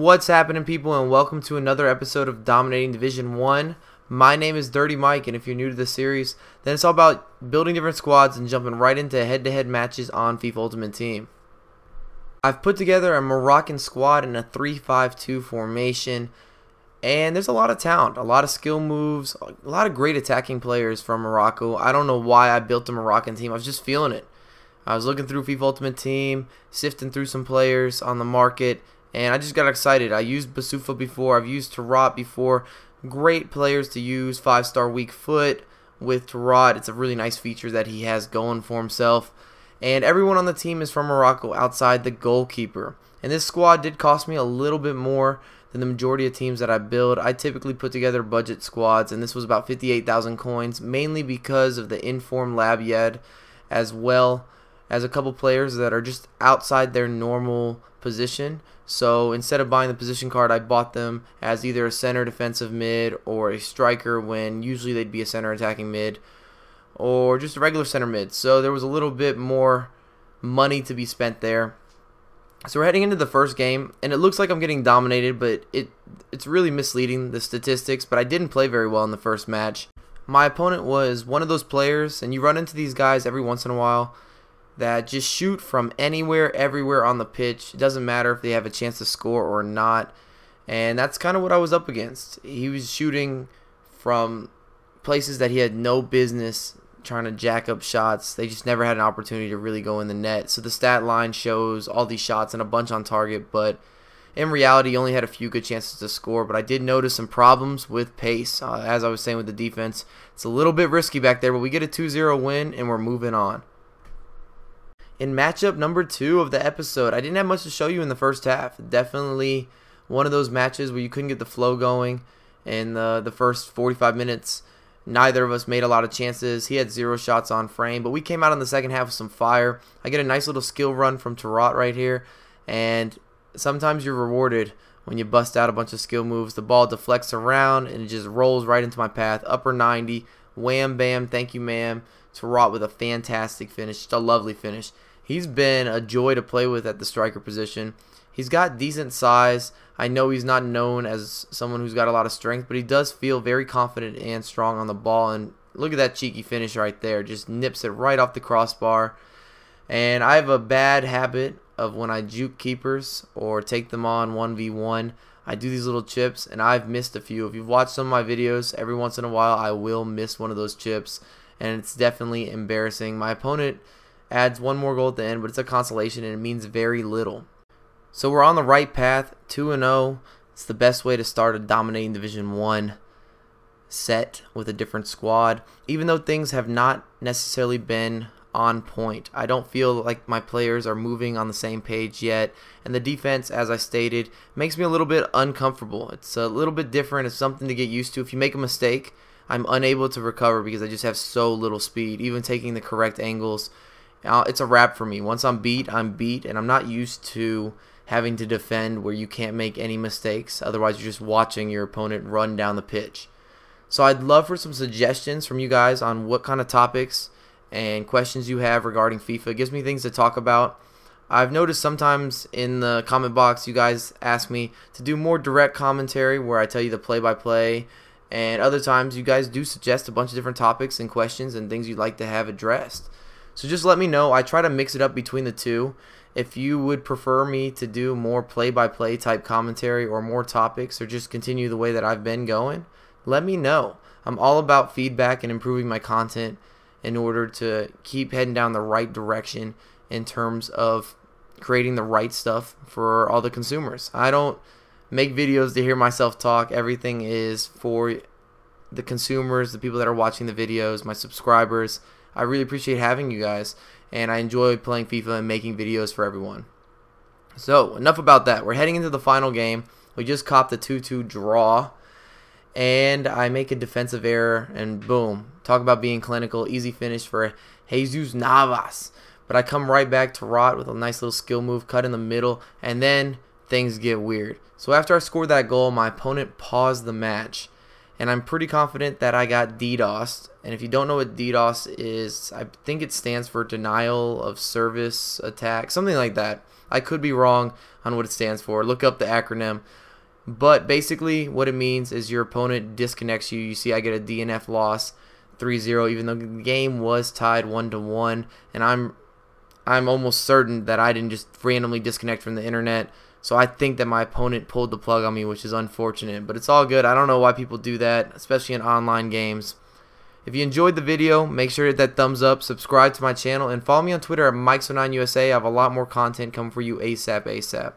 What's happening, people, and welcome to another episode of Dominating Division 1. My name is Dirty Mike, and if you're new to the series, then it's all about building different squads and jumping right into head-to-head matches on FIFA Ultimate Team. I've put together a Moroccan squad in a 3-5-2 formation, and there's a lot of talent, a lot of skill moves, a lot of great attacking players from Morocco. I don't know why I built a Moroccan team. I was just feeling it. I was looking through FIFA Ultimate Team, sifting through some players on the market, and I just got excited. I used Basufa before. I've used Tarot before. Great players to use. 5-star weak foot with Tarot. It's a really nice feature that he has going for himself. And everyone on the team is from Morocco outside the goalkeeper. And this squad did cost me a little bit more than the majority of teams that I build. I typically put together budget squads, and this was about 58,000 coins, mainly because of the informed lab yed, as well as a couple players that are just outside their normal position. So instead of buying the position card, I bought them as either a center defensive mid or a striker, when usually they'd be a center attacking mid or just a regular center mid. So there was a little bit more money to be spent there. So we're heading into the first game, and it looks like I'm getting dominated, but it's really misleading, the statistics. But I didn't play very well in the first match. My opponent was one of those players, and you run into these guys every once in a while, that just shoot from anywhere, everywhere on the pitch. It doesn't matter if they have a chance to score or not. And that's kind of what I was up against. He was shooting from places that he had no business trying to jack up shots. They just never had an opportunity to really go in the net. So the stat line shows all these shots and a bunch on target, but in reality, he only had a few good chances to score. But I did notice some problems with pace. As I was saying with the defense, it's a little bit risky back there, but we get a 2-0 win, and we're moving on. In matchup number 2 of the episode, I didn't have much to show you in the first half. Definitely one of those matches where you couldn't get the flow going in the first 45 minutes. Neither of us made a lot of chances. He had 0 shots on frame, but we came out in the second half with some fire. I get a nice little skill run from Tarot right here, and sometimes you're rewarded when you bust out a bunch of skill moves. The ball deflects around, and it just rolls right into my path. Upper 90, wham, bam, thank you, ma'am. Tarot with a fantastic finish, just a lovely finish. He's been a joy to play with at the striker position. He's got decent size. I know he's not known as someone who's got a lot of strength, but he does feel very confident and strong on the ball. And look at that cheeky finish right there. Just nips it right off the crossbar. And I have a bad habit of when I juke keepers or take them on 1v1, I do these little chips, and I've missed a few. If you've watched some of my videos, every once in a while I will miss one of those chips, and it's definitely embarrassing. My opponent adds one more goal at the end, but it's a consolation, and it means very little. So we're on the right path, 2-0. It's the best way to start a Dominating Division 1 set with a different squad. Even though things have not necessarily been on point, I don't feel like my players are moving on the same page yet, and the defense, as I stated, makes me a little bit uncomfortable. It's a little bit different. It's something to get used to. If you make a mistake, I'm unable to recover because I just have so little speed. Even taking the correct angles, it's a wrap for me. Once I'm beat, and I'm not used to having to defend where you can't make any mistakes. Otherwise, you're just watching your opponent run down the pitch. So I'd love for some suggestions from you guys on what kind of topics and questions you have regarding FIFA. It gives me things to talk about. I've noticed sometimes in the comment box, you guys ask me to do more direct commentary where I tell you the play-by-play, and other times you guys do suggest a bunch of different topics and questions and things you'd like to have addressed. So just let me know. I try to mix it up between the two. If you would prefer me to do more play-by-play type commentary or more topics, or just continue the way that I've been going, let me know. I'm all about feedback and improving my content in order to keep heading down the right direction in terms of creating the right stuff for all the consumers. I don't make videos to hear myself talk. Everything is for the consumers, the people that are watching the videos, my subscribers. I really appreciate having you guys, and I enjoy playing FIFA and making videos for everyone. So enough about that. We're heading into the final game. We just copped a 2-2 draw, and I make a defensive error, and boom. Talk about being clinical. Easy finish for Jesus Navas. But I come right back to Rot with a nice little skill move, cut in the middle, and then things get weird. So after I scored that goal, my opponent paused the match, and I'm pretty confident that I got DDoSed. And if you don't know what DDoS is, I think it stands for denial of service attack, something like that. I could be wrong on what it stands for. Look up the acronym. But basically what it means is your opponent disconnects you. You see I get a DNF loss 3-0 even though the game was tied 1-1, and I'm almost certain that I didn't just randomly disconnect from the internet. So I think that my opponent pulled the plug on me, which is unfortunate. But it's all good. I don't know why people do that, especially in online games. If you enjoyed the video, make sure to hit that thumbs up, subscribe to my channel, and follow me on Twitter at Mike09USA. I have a lot more content coming for you ASAP.